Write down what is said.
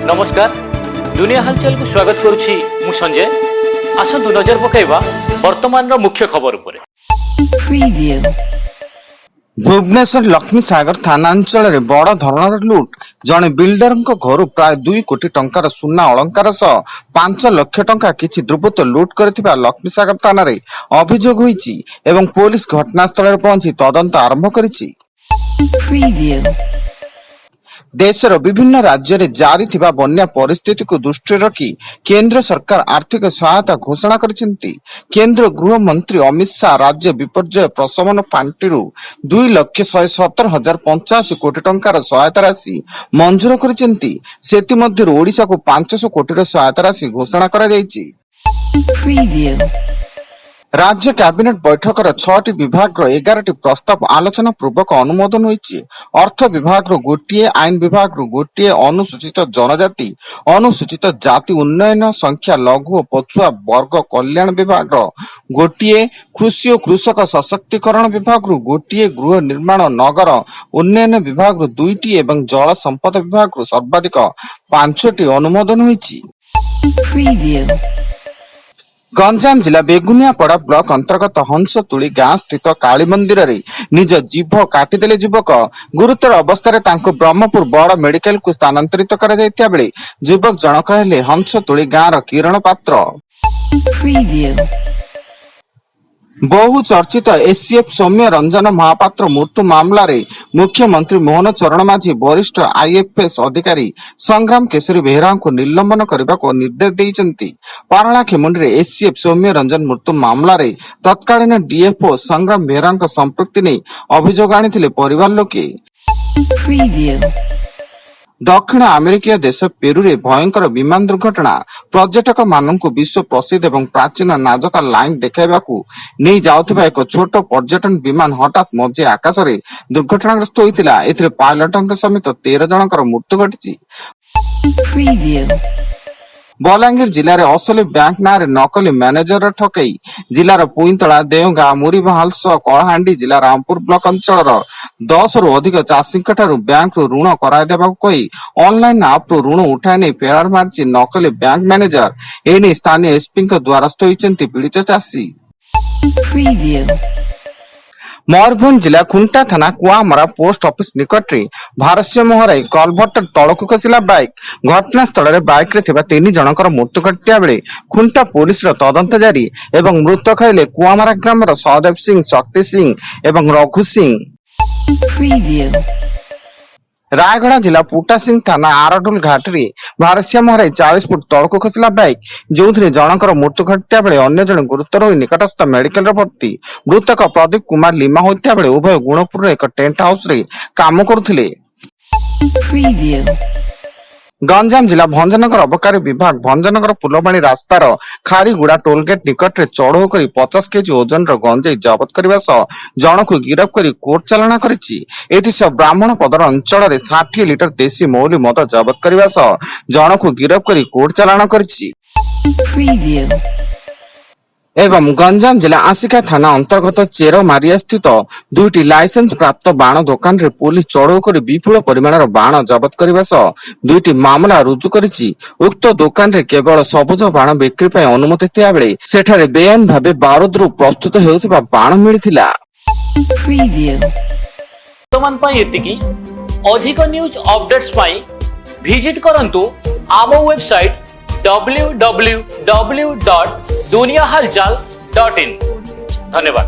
नमस्कार दुनिया हालचाल को स्वागत करुछि मु संजय। आसंतु नजर पकाइबा वर्तमान मुख्य खबर उपरे। भुवनेश्वर लक्ष्मी सागर थाना अंचल में बड़ धरणर लुट। जड़े बिल्डर घर प्राय 2 कोटी टंकार सुना अलंकार सह 5 लाख टंका किछि द्रुपद लुट करथिबा लक्ष्मी सागर थाना रे अभियोग होईछि एवं पुलिस घटनास्थल रे पहुंची तदंत आरंभ करिछि। देशर विभिन्न राज्य रे जारी थिबा बन्या परिस्थिति को दृष्टि रखी केंद्र सरकार आर्थिक सहायता घोषणा करिसेंती। केंद्र गृह मंत्री अमित शाह राज्य विपर्यय प्रशमन पांटिरु 2,170,085 कोटी टंकार सहायता राशि मंजूर करिसेंती। सेति मध्यरु ओडिशा को 500 कोटी सहायता राशि घोषणा करा जायछि। राज्य कैबिनेट बैठकर 6टी विभाग 11टी प्रस्ताव आलोचना पूर्वक अनुमोदन होईछि। अर्थ विभाग गोटे, आईन विभाग गोटे, अनुसूचित जनजाति अनुसूचित जाति उन्नयन संख्या लघु और पछुआ वर्ग कल्याण विभाग गोटे, कृषि और कृषक सशक्तिकरण विभाग गोटे, गृह निर्माण नगर उन्नयन विभाग 2टी एवं जल संपद विभाग सर्वाधिक 5टी अनुमोदन होईछि। गंजाम जिला बेगुनियापड़ा ब्लॉक अंतर्गत हंसतुली गां स्थित काली मंदिर रे निज जीभ काटिदेले युवक। गुरुतर अवस्था ब्रह्मपुर बड़ मेडिकल को स्थानांतरित करा जायतिया बेले युवक जनक हेले हंसतुली गांर किरण पात्र। बहु चर्चित एसीएफ सौम्य रंजन महापात्र मृत्यु मामला रे मुख्यमंत्री मोहन चरण माझी वरिष्ठ आईएफएस अधिकारी संग्राम केशरी बेहरा को निलंबन करने को निर्देश देइचंती। पारलाखेमुंडी रे एसीएफ सौम्य रंजन मृत्यु मामला रे तत्कालीन डीएफओ संग्राम बेहरा संपृक्ति नहीं अभियोग आनिथिले परिवार लोके। दक्षिण अमेरिकीय देश पेरू रे भयंकर विमान दुर्घटना। पर्यटक मानक विश्व प्रसिद्ध एवं प्राचीन नाजका लाइन देखाइबाकू नहीं जाउथिबा एक छोट पर्यटन विमान हठात मझे आकाश रे दुर्घटनाग्रस्त होइतिला। एथिरे पायलटक समेत 13 जनकर मृत्यु घटिछि। बलांगीर जिले में असली बैंक ना नकली मैनेजर ठकई जिलार पुईतला देवगां मुरीबहाल कलाहांडी जिला रामपुर ब्लॉक अंचल 10 रु अधिक चाषी बैंक ऋण कराइदेवा कही ऑनलाइन आप ऋण उठाई नहीं फेरार मार्च नकली बैंक मैनेजर। एने स्थानीय एसपी द्वारस्थ होइचंती पीड़ित चाषी। मयूरभंज जिला खुंटा थाना कुआमरा पोस्ट ऑफिस निकट रे भारसाम्य हराई कलभट तलकू खसिला बाइक। घटनास्थल रे बाइक रे थिबा 3 जनकर मृत्यु घटिया बेले खुंटा पुलिस रो तदंत जारी एवं मृतक हेले कुआमरा ग्रामर सहदेव सिंह, शक्ति सिंह एवं रघु सिंह। रायगढ़ जिला पुटा सिंह थाना आरडुल घाट रे भारसाम्य हराई 40 फुट तलकू खसिला बाइक जो जनकर मृत्यु घटिया बेले अन्य जन गुरुतर हो निकटस्थ मेडिकल भर्ती। मृतक प्रदीप कुमार लिमा होता बेले उभय गुणपुर एक टेंट हाउस रे काम करुथिले। गंजाम जिला भंजनगर अबकारी विभाग भंजनगर फुलबाणी रास्तार खारीगुड़ा टोलगेट निकट रे चढ़ऊ करी 50 केजी ओजन गंजेई जबत करने जन को गिरफ्त कर कोर्ट चालाण करिछि। एथिसह ब्राह्मण पदर अंचल 60 लिटर देशी मौली मद जबत करने जन को गिरफ्त कर कोर्ट चालाण करिछि। एवं गंजाम जिला आसिका थाना अंतर्गत चेरमारिया स्थित 2टी लाइसेंस प्राप्त बाण दुकान रे पुलिस चढ़ऊ कर विपुल परिमाणर बाण जबत करने 2टी मामला रुजु करिछि। उक्त दुकान रे केवल सबुज बाण बिक्री पर अनुमति थिया बेले सेठारे बेआईन भाबे बारूद रु प्रस्तुत हेउथिबा बाण मिलिथिला। वर्तमान पई एतिकी अधिक न्यूज अपडेट्स पई विजिट करंतु आम वेबसाइट www.duniyahalchal.in। धन्यवाद।